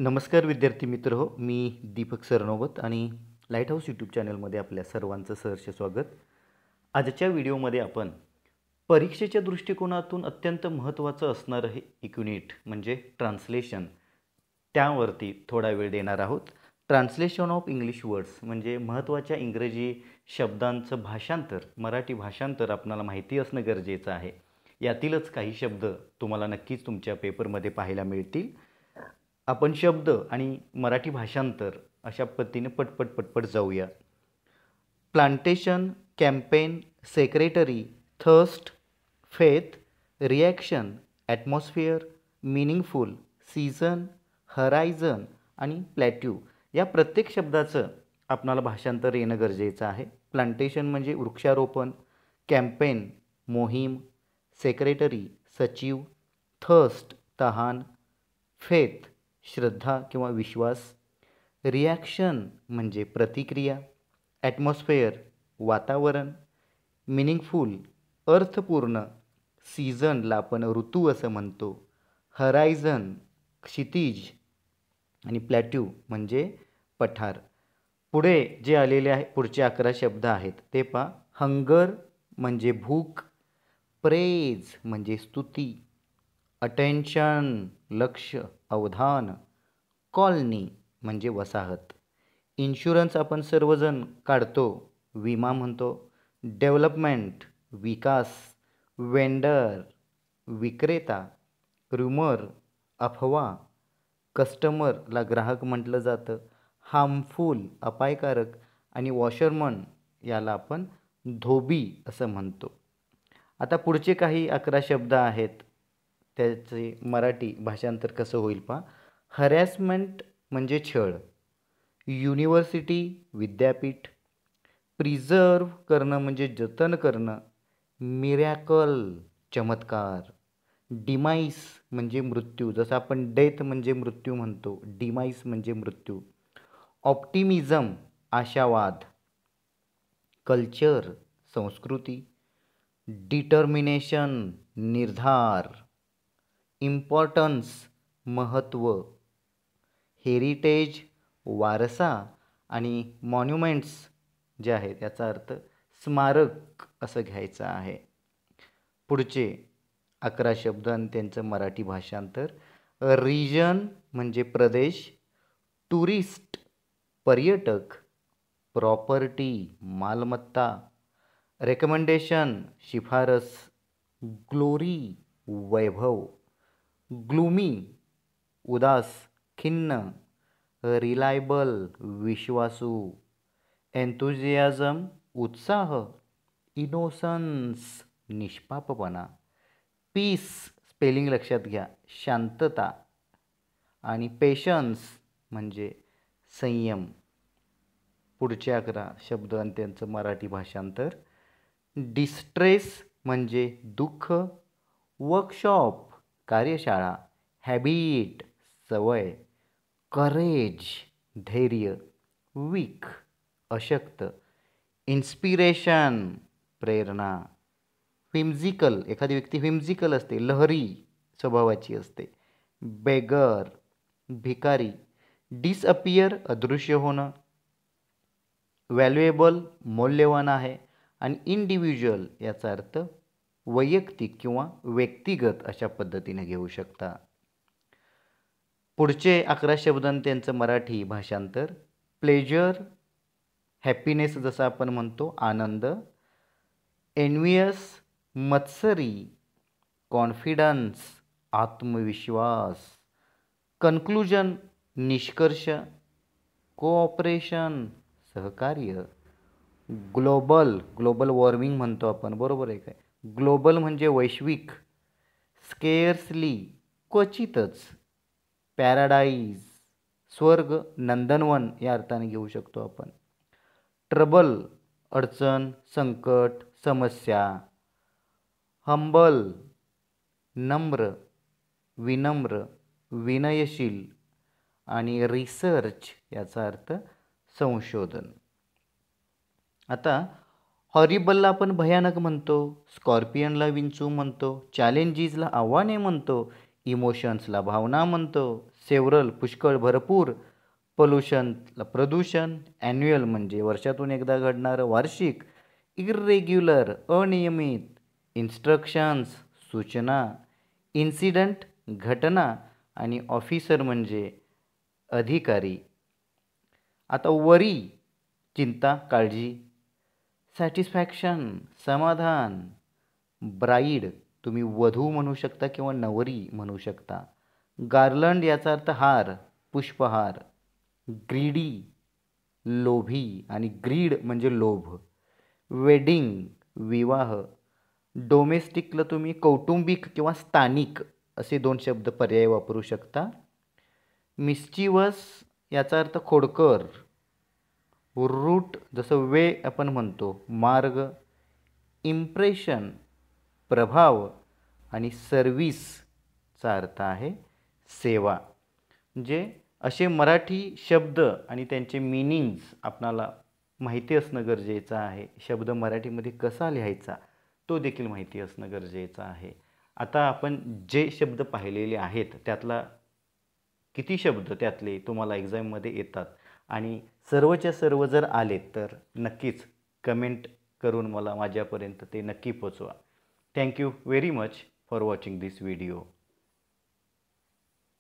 नमस्कार विद्यार्थी मित्र हो, मी दीपक सरनोबत आणि लाईट हाऊस यूट्यूब चॅनलमध्ये आपल्या सर्वांचं सहर्ष स्वागत. आजच्या व्हिडिओमध्ये आपण परीक्षेच्या दृष्टिकोनातून अत्यंत महत्त्वाचं असणारं हे एक युनिट म्हणजे ट्रान्सलेशन, त्यावरती थोडा वेळ देणार आहोत. ट्रान्सलेशन ऑफ इंग्लिश वर्ड्स म्हणजे महत्त्वाच्या इंग्रजी शब्दांचं भाषांतर, मराठी भाषांतर आपणाला माहिती असणं गरजेचं आहे. यातीलच काही शब्द तुम्हाला नक्कीच तुमच्या पेपरमध्ये पाहायला मिळतील. आपण शब्द आणि मराठी भाषांतर अशा पद्धतीने पटपट जाऊया. Plantation, campaign, secretary, thirst, faith, reaction, atmosphere, meaningful, season, horizon आणि प्लॅट्यू या प्रत्येक शब्दाचं आपणाला भाषांतर येणं गरजेचं आहे. प्लांटेशन म्हणजे वृक्षारोपण, कॅम्पेन मोहीम, सेक्रेटरी सचिव, थर्स्ट तहान, फेथ श्रद्धा किंवा विश्वास, रिॲक्शन म्हणजे प्रतिक्रिया, ॲटमॉस्फिअर वातावरण, मिनिंगफुल अर्थपूर्ण, सीझनला आपण ऋतू असं म्हणतो, हरायझन क्षितिज आणि प्लॅट्यू म्हणजे पठार. पुढे जे आलेले आहे पुढचे 11 शब्द आहेत ते पहा. हंगर म्हणजे भूक, प्रेज म्हणजे स्तुती, अटेन्शन लक्ष अवधान, कॉलनी म्हणजे वसाहत, इन्शुरन्स आपण सर्वजण काढतो विमा म्हणतो, डेव्हलपमेंट विकास, वेंडर विक्रेता, रुमर अफवा, कस्टमरला ग्राहक म्हटलं जातं, हार्मफुल अपायकारक आणि वॉशरमन याला आपण धोबी असं म्हणतो. आता पुढचे काही 11 शब्द आहेत त्याचे मराठी भाषांतर कसं होईल पहा. हरॅसमेंट म्हणजे छळ, युनिव्हर्सिटी विद्यापीठ, प्रिझर्व करणं म्हणजे जतन करणं, मिरॅकल चमत्कार, डिमाईस म्हणजे मृत्यू, जसं आपण डेथ म्हणजे मृत्यू म्हणतो, डिमाईस म्हणजे मृत्यू, ऑप्टिमिझम आशावाद, कल्चर संस्कृती, डिटर्मिनेशन निर्धार, इम्पॉर्टन्स महत्त्व, हेरिटेज वारसा आणि मॉन्युमेंट्स जे आहेत याचा अर्थ स्मारक असं घ्यायचं आहे. पुढचे 11 शब्द आणि त्यांचं मराठी भाषांतर. रिजन म्हणजे प्रदेश, टुरिस्ट पर्यटक, प्रॉपर्टी मालमत्ता, रेकमेंडेशन शिफारस, ग्लोरी वैभव, ग्लूमी उदास खिन्न, रिलायबल विश्वासू, एन्थुझियाझम उत्साह, इनोसन्स निष्पापपणा, पीस स्पेलिंग लक्षात घ्या शांतता आणि पेशन्स म्हणजे संयम. पुढचे 11 शब्द आणि त्यांचं मराठी भाषांतर. डिस्ट्रेस म्हणजे दुःख, वर्कशॉप कार्यशाळा, हॅबिट सवय, करेज धैर्य, वीक अशक्त, इन्स्पिरेशन प्रेरणा, व्हिम्झिकल एखादी व्यक्ती व्हिम्झिकल असते लहरी स्वभावाची असते, बेगर भिकारी, डिसअपियर अदृश्य होणं, व्हॅल्युएबल मौल्यवान आहे आणि इंडिव्हिज्युअल याचा अर्थ वैयक्तिक किंवा व्यक्तिगत अशा पद्धतीने घेऊ शकता. पुढचे 11 शब्द आणि त्यांचं मराठी भाषांतर. प्लेजर हॅपीनेस जसं आपण म्हणतो आनंद, एन्व्हियस मत्सरी, कॉन्फिडन्स आत्मविश्वास, कन्क्लुजन निष्कर्ष, कोऑपरेशन सहकार्य, ग्लोबल वॉर्मिंग म्हणतो आपण बरोबर आहे काय. ग्लोबल म्हणजे वैश्विक, स्केअर्सली क्वचितच, पॅराडाईज स्वर्ग नंदनवन या अर्थाने घेऊ शकतो आपण. ट्रबल अडचण संकट समस्या, हंबल नम्र विनम्र विनयशील आणि रिसर्च याचा अर्थ संशोधन. आता हॉरिबलला आपण भयानक म्हणतो, स्कॉर्पियनला विंचू म्हणतो, चॅलेंजिसला आव्हाने म्हणतो, इमोशन्सला भावना म्हणतो, सेव्हरल पुष्कळ, भरपूर, पोल्युशनला प्रदूषण, ॲन्युअल म्हणजे वर्षातून एकदा घडणारं, वार्षिक, इर्रेग्युलर अनियमित, इन्स्ट्रक्शन्स सूचना, इन्सिडंट घटना आणि ऑफिसर म्हणजे अधिकारी. आता वरी चिंता, काळजी, सॅटिस्फॅक्शन समाधान, ब्राईड तुम्ही वधू म्हणू शकता किंवा नवरी म्हणू शकता. गार्लंड याचा अर्थ हार, पुष्पहार. ग्रीडी लोभी आणि ग्रीड म्हणजे लोभ. वेडिंग विवाह. डोमेस्टिकला तुम्ही कौटुंबिक किंवा स्थानिक असे 2 शब्द पर्याय वापरू शकता. मिस्चिवस याचा अर्थ खोडकर. रूट जसं वे आपण म्हणतो, मार्ग. इम्प्रेशन प्रभाव आणि सर्व्हिसचा अर्थ आहे सेवा. म्हणजे असे मराठी शब्द आणि त्यांचे मीनिंग्स आपणाला माहिती असणं गरजेचं आहे. शब्द मराठीमध्ये कसा लिहायचा तो देखील माहिती असणं गरजेचं आहे. आता आपण जे शब्द पाहिलेले आहेत त्यातला किती शब्द त्यातले तुम्हाला एक्झाममध्ये येतात आणि सर्वच्या सर्व जर आले तर नक्कीच कमेंट करून मला माझ्यापर्यंत ते नक्की पोचवा. Thank you very much for watching this video.